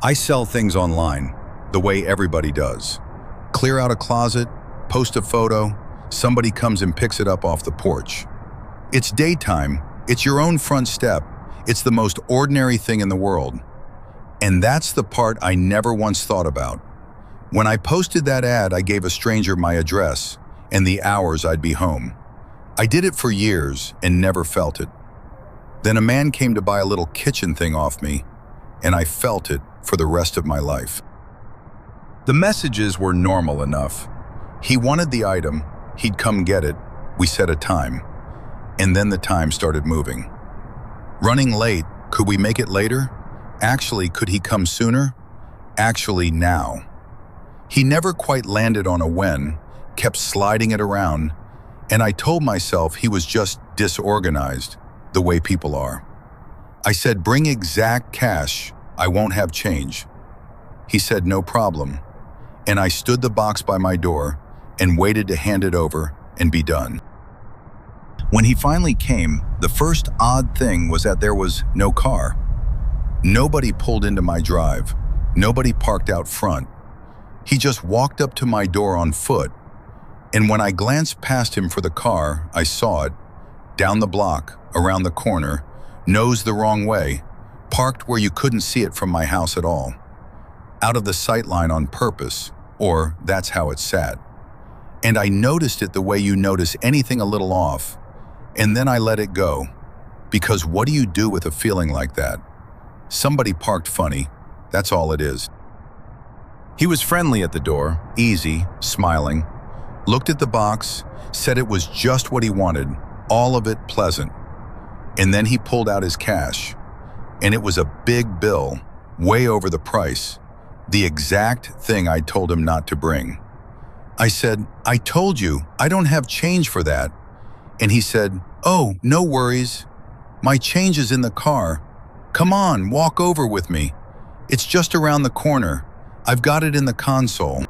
I sell things online, the way everybody does. Clear out a closet, post a photo, somebody comes and picks it up off the porch. It's daytime, it's your own front step, it's the most ordinary thing in the world. And that's the part I never once thought about. When I posted that ad, I gave a stranger my address and the hours I'd be home. I did it for years and never felt it. Then a man came to buy a little kitchen thing off me, and I felt it for the rest of my life. The messages were normal enough. He wanted the item, he'd come get it, we set a time. And then the time started moving. Running late, could we make it later? Actually, could he come sooner? Actually, now. He never quite landed on a when, kept sliding it around, and I told myself he was just disorganized, the way people are. I said, bring exact cash, I won't have change. He said, no problem, and I stood the box by my door and waited to hand it over and be done. When he finally came, the first odd thing was that there was no car. Nobody pulled into my drive. Nobody parked out front. He just walked up to my door on foot, and when I glanced past him for the car, I saw it, down the block, around the corner, nose the wrong way, parked where you couldn't see it from my house at all. Out of the sight line on purpose, or that's how it sat. And I noticed it the way you notice anything a little off, and then I let it go. Because what do you do with a feeling like that? Somebody parked funny, that's all it is. He was friendly at the door, easy, smiling, looked at the box, said it was just what he wanted, all of it pleasant. And then he pulled out his cash, and it was a big bill, way over the price, the exact thing I told him not to bring. I said, I told you, I don't have change for that. And he said, oh, no worries. My change is in the car. Come on, walk over with me. It's just around the corner. I've got it in the console.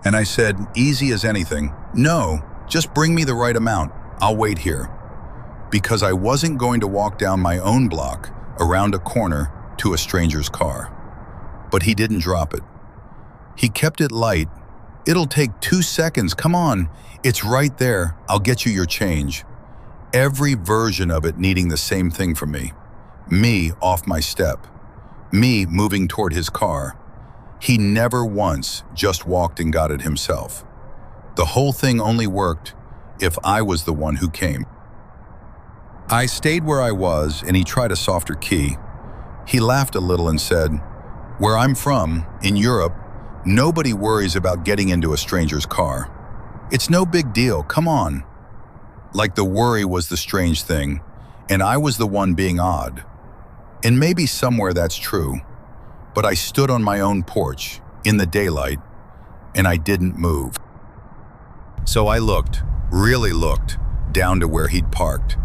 And I said, easy as anything. No, just bring me the right amount. I'll wait here. Because I wasn't going to walk down my own block, around a corner, to a stranger's car. But he didn't drop it. He kept it light. It'll take 2 seconds, come on. It's right there, I'll get you your change. Every version of it needing the same thing from me. Me off my step. Me moving toward his car. He never once just walked and got it himself. The whole thing only worked if I was the one who came. I stayed where I was, and he tried a softer key. He laughed a little and said, where I'm from, in Europe, nobody worries about getting into a stranger's car. It's no big deal, come on. Like the worry was the strange thing, and I was the one being odd. And maybe somewhere that's true, but I stood on my own porch, in the daylight, and I didn't move. So I looked, really looked, down to where he'd parked.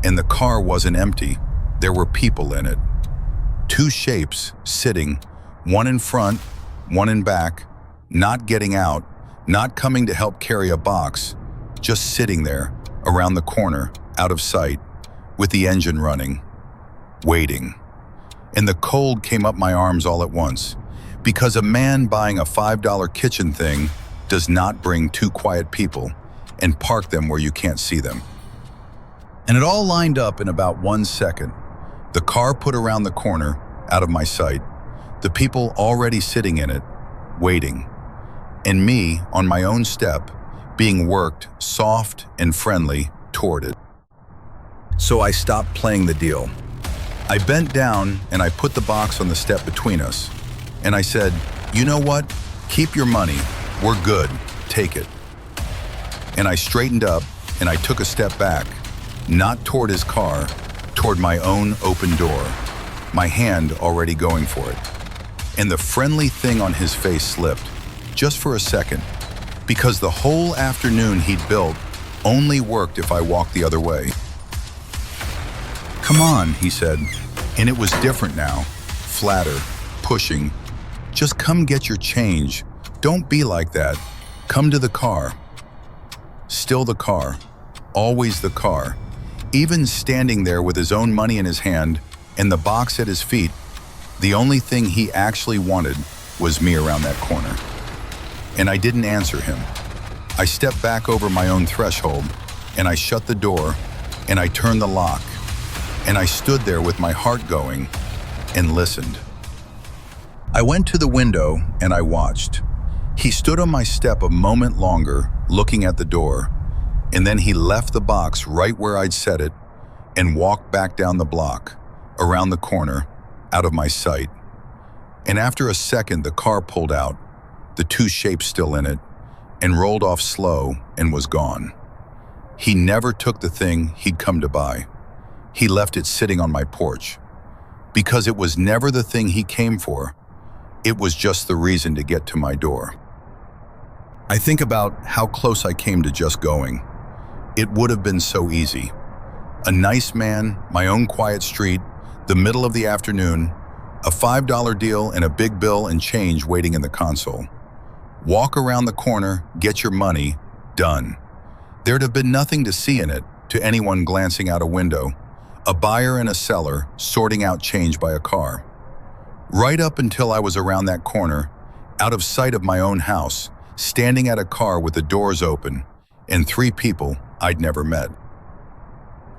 And the car wasn't empty. There were people in it. 2 shapes sitting, one in front, one in back, not getting out, not coming to help carry a box, just sitting there, around the corner, out of sight, with the engine running, waiting. And the cold came up my arms all at once, because a man buying a $5 kitchen thing does not bring 2 quiet people and park them where you can't see them. And it all lined up in about 1 second. The car put around the corner, out of my sight, the people already sitting in it, waiting, and me on my own step, being worked soft and friendly toward it. So I stopped playing the deal. I bent down and I put the box on the step between us, and I said, you know what? Keep your money. We're good. Take it. And I straightened up and I took a step back, not toward his car, toward my own open door, my hand already going for it. And the friendly thing on his face slipped, just for a second, because the whole afternoon he'd built only worked if I walked the other way. Come on, he said, and it was different now, flatter, pushing. Just come get your change. Don't be like that. Come to the car. Still the car, always the car. Even standing there with his own money in his hand and the box at his feet, The only thing he actually wanted was me around that corner. And I didn't answer him. I stepped back over my own threshold, and I shut the door, and I turned the lock, and I stood there with my heart going and listened. I went to the window and I watched. He stood on my step a moment longer, looking at the door, and then he left the box right where I'd set it and walked back down the block, around the corner, out of my sight. And after a second, the car pulled out, the two shapes still in it, and rolled off slow and was gone. He never took the thing he'd come to buy. He left it sitting on my porch. Because it was never the thing he came for, it was just the reason to get to my door. I think about how close I came to just going. It would have been so easy. A nice man, my own quiet street, the middle of the afternoon, a $5 deal and a big bill and change waiting in the console. Walk around the corner, get your money, done. There'd have been nothing to see in it to anyone glancing out a window, a buyer and a seller sorting out change by a car. Right up until I was around that corner, out of sight of my own house, standing at a car with the doors open, and 3 people I'd never met.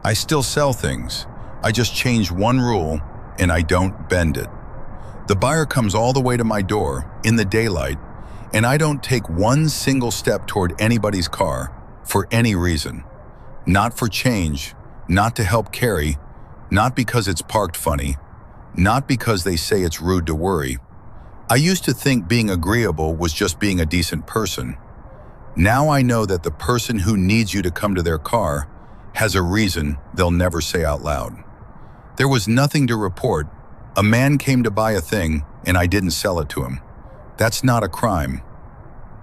I still sell things. I just change one rule, and I don't bend it. The buyer comes all the way to my door, in the daylight, and I don't take one single step toward anybody's car, for any reason. Not for change, not to help carry, not because it's parked funny, not because they say it's rude to worry. I used to think being agreeable was just being a decent person. Now I know that the person who needs you to come to their car has a reason they'll never say out loud. There was nothing to report. A man came to buy a thing and I didn't sell it to him. That's not a crime.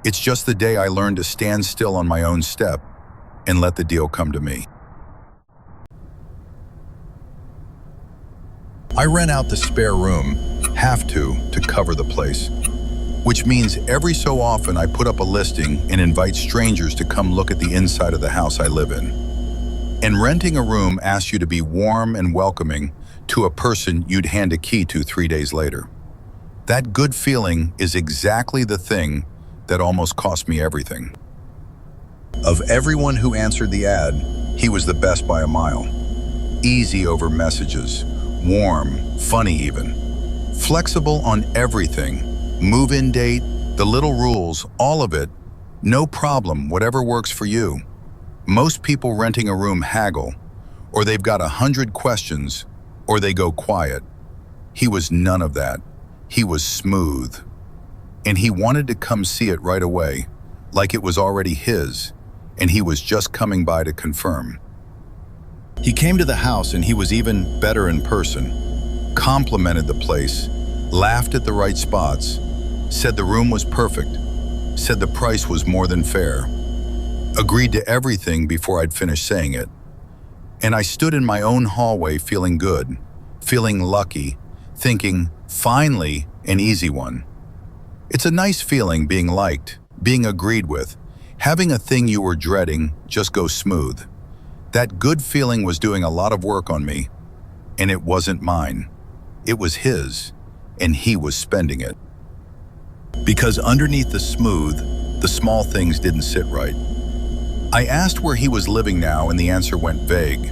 It's just the day I learned to stand still on my own step and let the deal come to me. I rent out the spare room, have to cover the place, which means every so often I put up a listing and invite strangers to come look at the inside of the house I live in. And renting a room asks you to be warm and welcoming to a person you'd hand a key to 3 days later. That good feeling is exactly the thing that almost cost me everything. Of everyone who answered the ad, he was the best by a mile. Easy over messages, warm, funny even. Flexible on everything, move-in date, the little rules, all of it. No problem, whatever works for you. Most people renting a room haggle, or they've got 100 questions, or they go quiet. He was none of that. He was smooth. And he wanted to come see it right away, like it was already his, and he was just coming by to confirm. He came to the house and he was even better in person, complimented the place, laughed at the right spots, said the room was perfect, said the price was more than fair, agreed to everything before I'd finished saying it. And I stood in my own hallway feeling good, feeling lucky, thinking, finally, an easy one. It's a nice feeling being liked, being agreed with, having a thing you were dreading just go smooth. That good feeling was doing a lot of work on me, and it wasn't mine. It was his, and he was spending it. Because underneath the smooth, the small things didn't sit right. I asked where he was living now, and the answer went vague.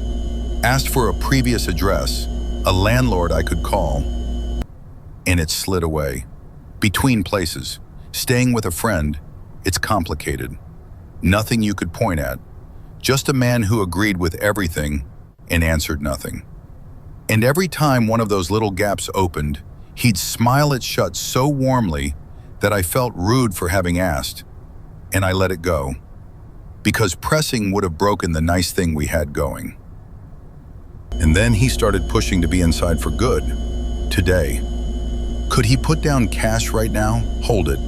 Asked for a previous address, a landlord I could call, and it slid away. Between places, staying with a friend, it's complicated. Nothing you could point at. Just a man who agreed with everything and answered nothing. And every time one of those little gaps opened, he'd smile it shut so warmly that I felt rude for having asked, and I let it go. Because pressing would have broken the nice thing we had going. And then he started pushing to be inside for good, today. Could he put down cash right now? Hold it.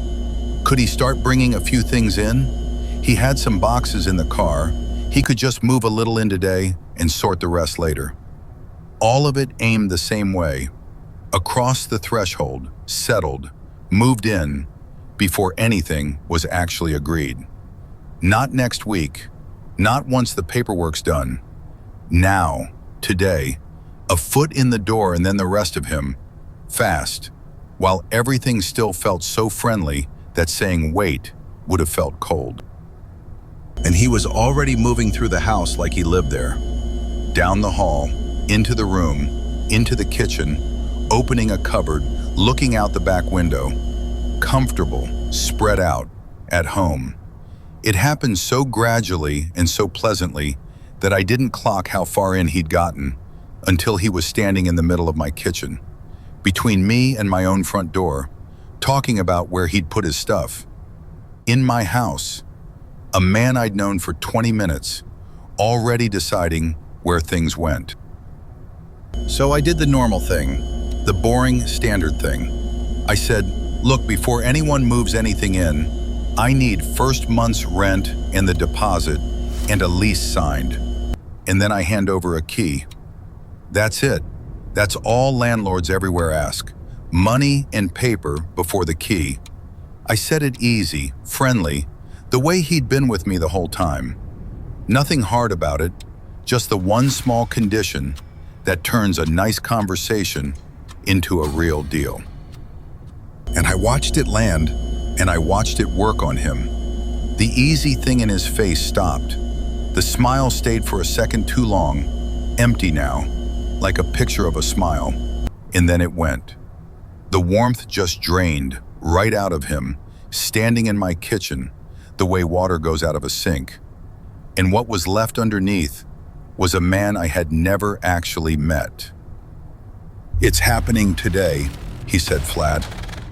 Could he start bringing a few things in? He had some boxes in the car. He could just move a little in today and sort the rest later. All of it aimed the same way, across the threshold, settled, moved in, before anything was actually agreed. Not next week, not once the paperwork's done. Now, today, a foot in the door and then the rest of him, fast, while everything still felt so friendly that saying wait would have felt cold. And he was already moving through the house like he lived there. Down the hall, into the room, into the kitchen, opening a cupboard, looking out the back window. Comfortable, spread out, at home. It happened so gradually and so pleasantly that I didn't clock how far in he'd gotten until he was standing in the middle of my kitchen, between me and my own front door, talking about where he'd put his stuff. In my house, a man I'd known for 20 minutes, already deciding where things went. So I did the normal thing, the boring, standard thing. I said, look, before anyone moves anything in, I need first month's rent and the deposit and a lease signed. And then I hand over a key. That's it. That's all landlords everywhere ask. Money and paper before the key. I said it easy, friendly, the way he'd been with me the whole time. Nothing hard about it, just the one small condition that turns a nice conversation into a real deal. And I watched it land, and I watched it work on him. The easy thing in his face stopped. The smile stayed for a second too long, empty now, like a picture of a smile, and then it went. The warmth just drained right out of him, standing in my kitchen, the way water goes out of a sink. And what was left underneath was a man I had never actually met. It's happening today, he said flat,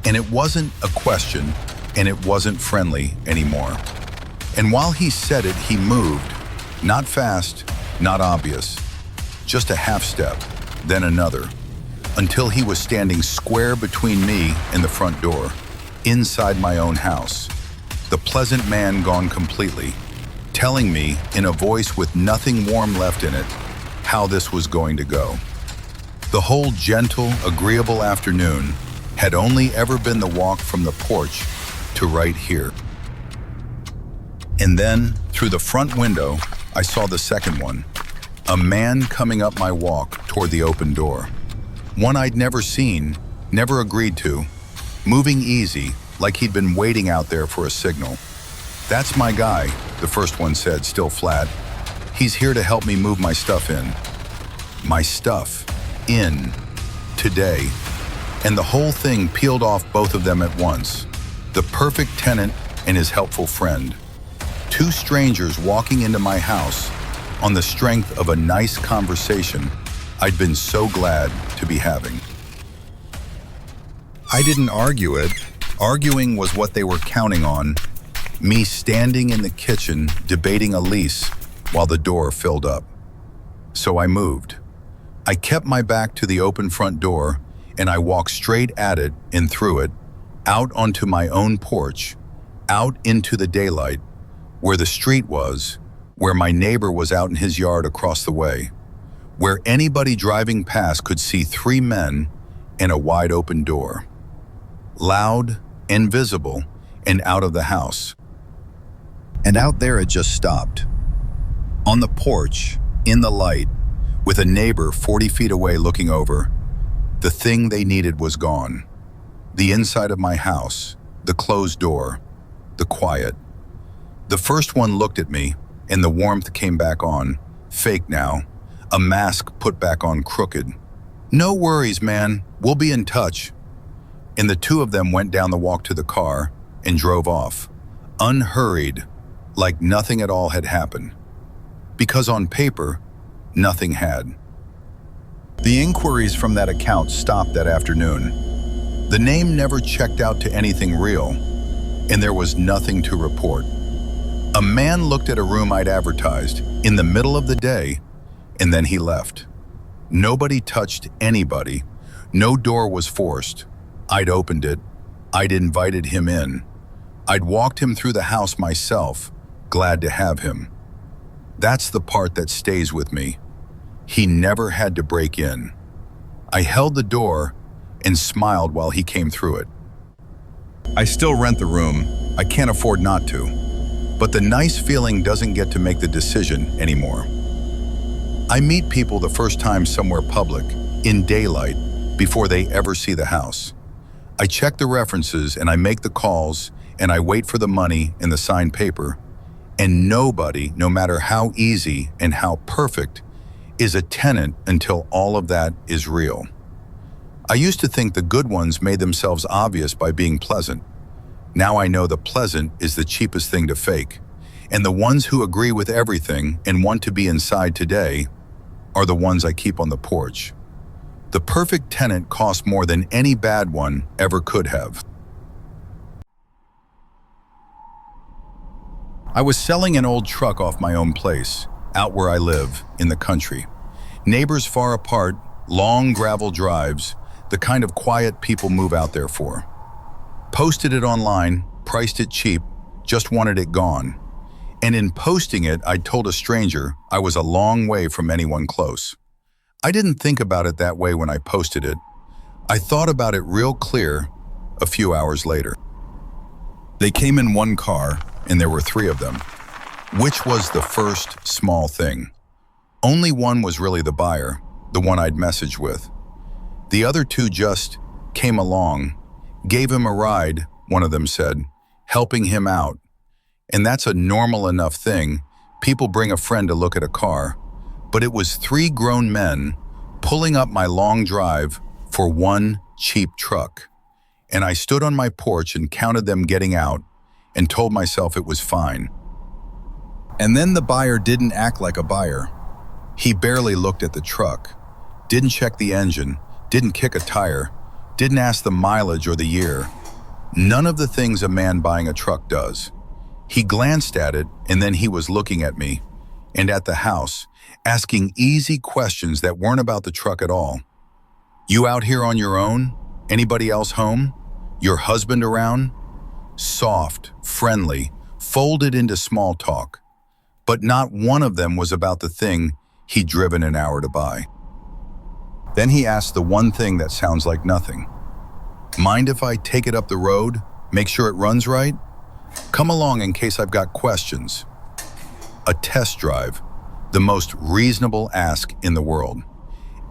and it wasn't a question, and it wasn't friendly anymore. And while he said it, he moved, not fast, not obvious, just a half step, then another, until he was standing square between me and the front door, inside my own house. The pleasant man gone completely, telling me in a voice with nothing warm left in it, how this was going to go. The whole gentle, agreeable afternoon had only ever been the walk from the porch to right here. And then, through the front window, I saw the second one, a man coming up my walk toward the open door. One I'd never seen, never agreed to, moving easy, like he'd been waiting out there for a signal. That's my guy, the first one said, still flat. He's here to help me move my stuff in. My stuff, in, today. And the whole thing peeled off both of them at once. The perfect tenant and his helpful friend. Two strangers walking into my house on the strength of a nice conversation I'd been so glad to be having. I didn't argue it. Arguing was what they were counting on. Me standing in the kitchen debating a lease while the door filled up. So I moved. I kept my back to the open front door and I walked straight at it and through it, out onto my own porch, out into the daylight, where the street was, where my neighbor was out in his yard across the way, where anybody driving past could see three men and a wide open door. Loud and visible and out of the house. And out there it just stopped. On the porch, in the light, with a neighbor 40 feet away looking over, the thing they needed was gone. The inside of my house, the closed door, the quiet. The first one looked at me, and the warmth came back on, fake now, a mask put back on crooked. No worries, man, we'll be in touch. And the two of them went down the walk to the car and drove off, unhurried, like nothing at all had happened. Because on paper, nothing had. The inquiries from that account stopped that afternoon. The name never checked out to anything real, and there was nothing to report. A man looked at a room I'd advertised in the middle of the day, and then he left. Nobody touched anybody. No door was forced. I'd opened it. I'd invited him in. I'd walked him through the house myself, glad to have him. That's the part that stays with me. He never had to break in. I held the door and smiled while he came through it. I still rent the room. I can't afford not to. But the nice feeling doesn't get to make the decision anymore. I meet people the first time somewhere public, in daylight, before they ever see the house. I check the references and I make the calls and I wait for the money and the signed paper. And nobody, no matter how easy and how perfect, is a tenant until all of that is real. I used to think the good ones made themselves obvious by being pleasant. Now I know the pleasant is the cheapest thing to fake. And the ones who agree with everything and want to be inside today are the ones I keep on the porch. The perfect tenant costs more than any bad one ever could have. I was selling an old truck off my own place, out where I live, in the country. Neighbors far apart, long gravel drives, the kind of quiet people move out there for. Posted it online, priced it cheap, just wanted it gone. And in posting it, I told a stranger I was a long way from anyone close. I didn't think about it that way when I posted it. I thought about it real clear a few hours later. They came in one car, and there were 3 of them. Which was the first small thing? Only one was really the buyer, the one I'd messaged with. The other 2 just came along, gave him a ride, one of them said, helping him out. And that's a normal enough thing. People bring a friend to look at a car. But it was 3 grown men pulling up my long drive for one cheap truck. And I stood on my porch and counted them getting out and told myself it was fine. And then the buyer didn't act like a buyer. He barely looked at the truck, didn't check the engine, didn't kick a tire, didn't ask the mileage or the year. None of the things a man buying a truck does. He glanced at it and then he was looking at me and at the house, asking easy questions that weren't about the truck at all. You out here on your own? Anybody else home? Your husband around? Soft, friendly, folded into small talk. But not one of them was about the thing he'd driven an hour to buy. Then he asked the one thing that sounds like nothing. Mind if I take it up the road? Make sure it runs right? Come along in case I've got questions. A test drive, the most reasonable ask in the world.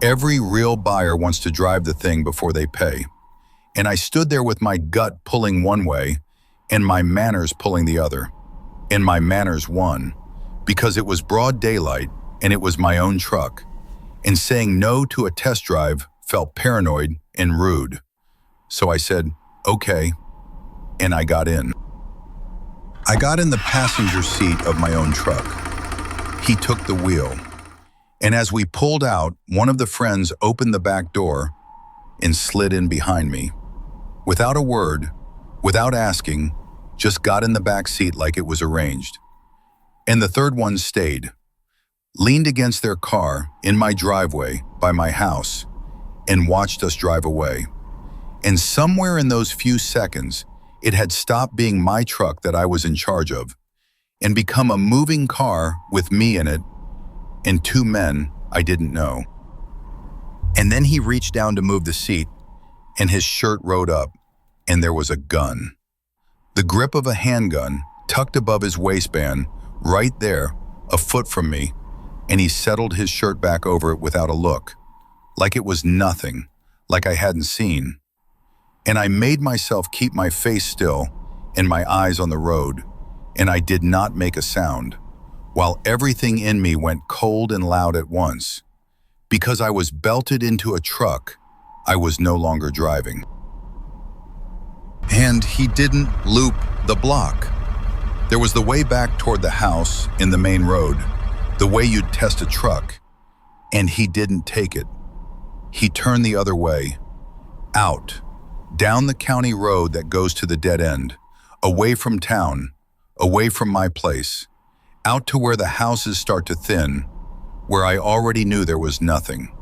Every real buyer wants to drive the thing before they pay. And I stood there with my gut pulling one way and my manners pulling the other. And my manners won, because it was broad daylight and it was my own truck. And saying no to a test drive felt paranoid and rude. So I said, okay, and I got in. I got in the passenger seat of my own truck. He took the wheel. And as we pulled out, one of the friends opened the back door and slid in behind me. Without a word, without asking, just got in the back seat like it was arranged. And the third one stayed, leaned against their car in my driveway by my house, and watched us drive away. And somewhere in those few seconds, it had stopped being my truck that I was in charge of and become a moving car with me in it and 2 men I didn't know. And then he reached down to move the seat and his shirt rode up and there was a gun. The grip of a handgun tucked above his waistband, right there, a foot from me, and he settled his shirt back over it without a look, like it was nothing, like I hadn't seen. And I made myself keep my face still and my eyes on the road, and I did not make a sound, while everything in me went cold and loud at once, because I was belted into a truck I was no longer driving. And he didn't loop the block. There was the way back toward the house in the main road, the way you'd test a truck, and he didn't take it. He turned the other way, out, down the county road that goes to the dead end, away from town, away from my place, out to where the houses start to thin, where I already knew there was nothing.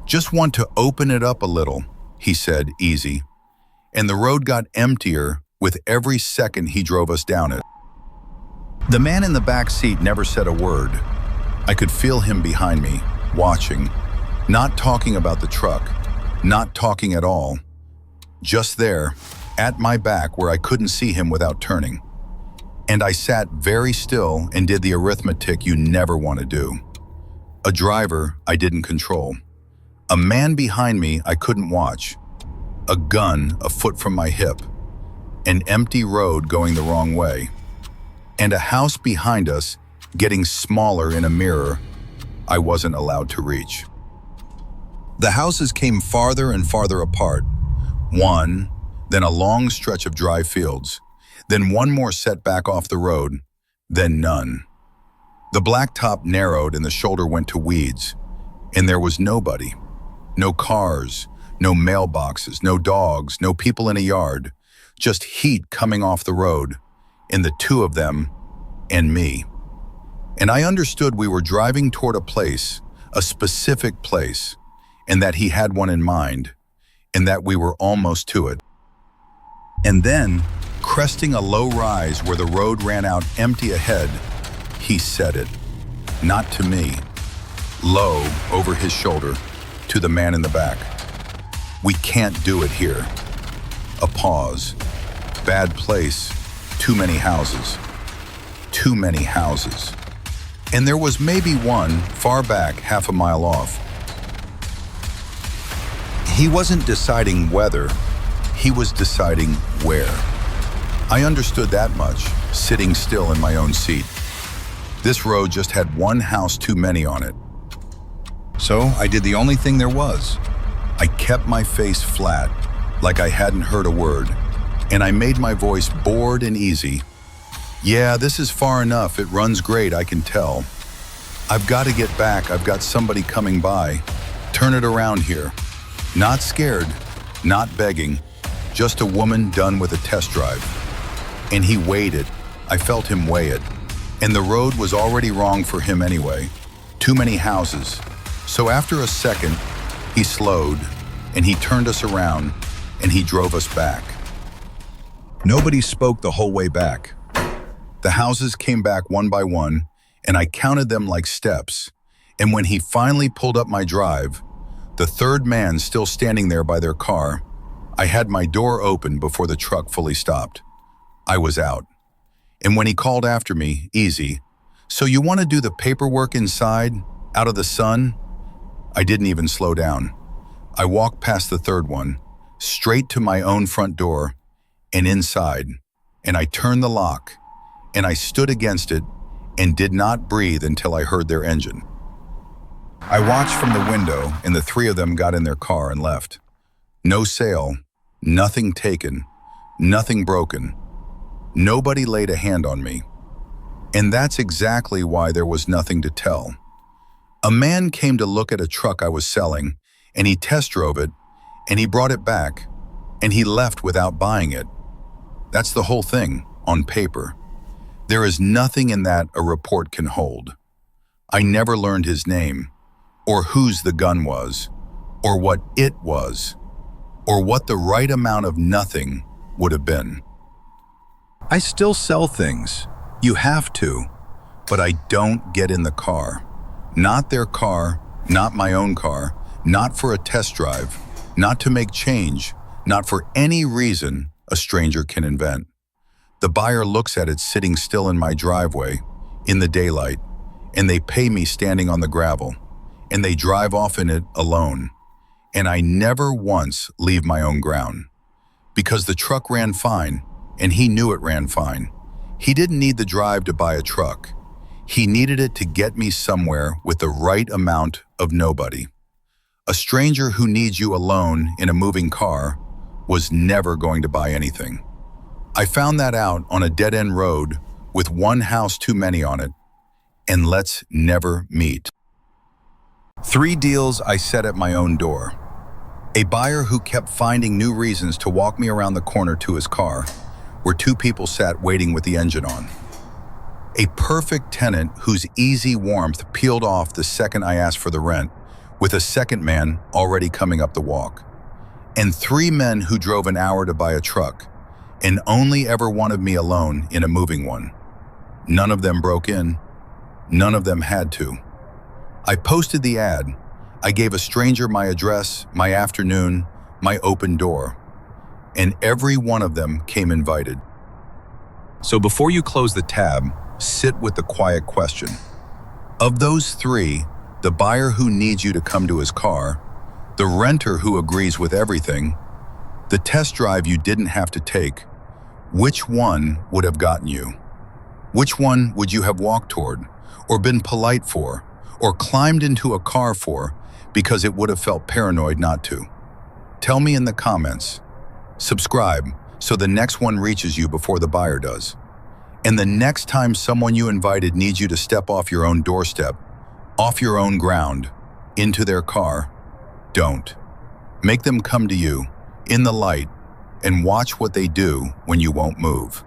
Just want to open it up a little, he said, easy. And the road got emptier with every second he drove us down it. The man in the back seat never said a word. I could feel him behind me, watching, not talking about the truck, not talking at all. Just there, at my back where I couldn't see him without turning. And I sat very still and did the arithmetic you never want to do. A driver I didn't control. A man behind me I couldn't watch, a gun a foot from my hip, an empty road going the wrong way, and a house behind us getting smaller in a mirror I wasn't allowed to reach. The houses came farther and farther apart, one, then a long stretch of dry fields, then one more setback off the road, then none. The blacktop narrowed and the shoulder went to weeds, and there was nobody. No cars, no mailboxes, no dogs, no people in a yard, just heat coming off the road, and the two of them, and me. And I understood we were driving toward a place, a specific place, and that he had one in mind, and that we were almost to it. And then, cresting a low rise where the road ran out empty ahead, he said it, not to me, low over his shoulder, to the man in the back. "We can't do it here." A pause. Bad place. Too many houses. Too many houses. And there was maybe one far back, half a mile off. He wasn't deciding whether, he was deciding where. I understood that much, sitting still in my own seat. This road just had one house too many on it. So I did the only thing there was. I kept my face flat, like I hadn't heard a word, and I made my voice bored and easy. "Yeah, this is far enough. It runs great, I can tell. I've got to get back. I've got somebody coming by. Turn it around here." Not scared, not begging, just a woman done with a test drive. And he weighed it. I felt him weigh it. And the road was already wrong for him anyway. Too many houses. So after a second, he slowed, and he turned us around, and he drove us back. Nobody spoke the whole way back. The houses came back one by one, and I counted them like steps. And when he finally pulled up my drive, the third man still standing there by their car, I had my door open before the truck fully stopped. I was out. And when he called after me, easy, "So you want to do the paperwork inside, out of the sun?" I didn't even slow down. I walked past the third one, straight to my own front door, and inside, and I turned the lock, and I stood against it and did not breathe until I heard their engine. I watched from the window, and the three of them got in their car and left. No sale, nothing taken, nothing broken. Nobody laid a hand on me. And that's exactly why there was nothing to tell. A man came to look at a truck I was selling, and he test drove it, and he brought it back, and he left without buying it. That's the whole thing, on paper. There is nothing in that a report can hold. I never learned his name, or whose the gun was, or what it was, or what the right amount of nothing would have been. I still sell things. You have to. But I don't get in the car. Not their car, not my own car, not for a test drive, not to make change, not for any reason a stranger can invent. The buyer looks at it sitting still in my driveway, in the daylight, and they pay me standing on the gravel, and they drive off in it alone. And I never once leave my own ground. Because the truck ran fine, and he knew it ran fine. He didn't need the drive to buy a truck. He needed it to get me somewhere with the right amount of nobody. A stranger who needs you alone in a moving car was never going to buy anything. I found that out on a dead-end road with one house too many on it, and let's never meet. 3 deals I set at my own door. A buyer who kept finding new reasons to walk me around the corner to his car, where 2 people sat waiting with the engine on. A perfect tenant whose easy warmth peeled off the second I asked for the rent, with a second man already coming up the walk. And 3 men who drove an hour to buy a truck, and only ever wanted me alone in a moving one. None of them broke in. None of them had to. I posted the ad. I gave a stranger my address, my afternoon, my open door. And every one of them came invited. So before you close the tab, sit with the quiet question. Of those 3, the buyer who needs you to come to his car, The renter who agrees with everything, the test drive you didn't have to take, which one would have gotten you? Which one would you have walked toward, or been polite for, or climbed into a car for because it would have felt paranoid not to? Tell me in the comments. Subscribe so the next one reaches you before the buyer does. And the next time someone you invited needs you to step off your own doorstep, off your own ground, into their car, don't. Make them come to you, in the light, and watch what they do when you won't move.